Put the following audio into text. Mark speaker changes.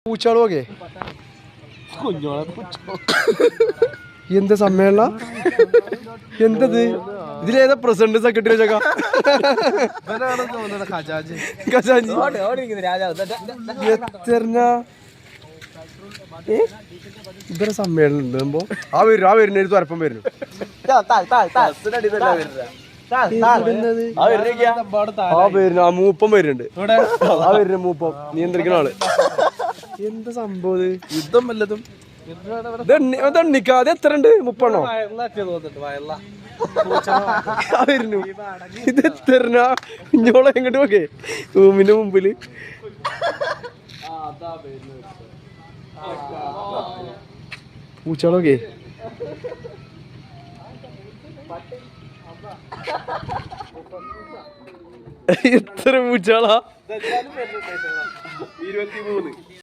Speaker 1: പൂച്ചാളോകെ എന്ത് സമ്മേളന എന്തത് ഇതിലേതാ പ്രസിഡന്റ് സെക്രട്ടറി വെച്ചേക്കാ ഇവരെ സമ്മേളനം ഉണ്ടാകുമ്പോ ആ വരുന്ന തുരപ്പം വരുന്നു ആ മൂപ്പം വരുന്നുണ്ട് ആ വരുന്ന മൂപ്പം നിയന്ത്രിക്കുന്ന ആള് എന്താ സംഭവം യുദ്ധം വല്ലതും അത് എത്ര ഉണ്ട് 30 വരുന്നു ഇത് എത്ര ഇഞ്ഞോളെ എങ്ങോട്ട് നോക്കേ റൂമിന്റെ മുമ്പില് പൂച്ചാളോക്കെ എത്ര പൂച്ചാളാ 23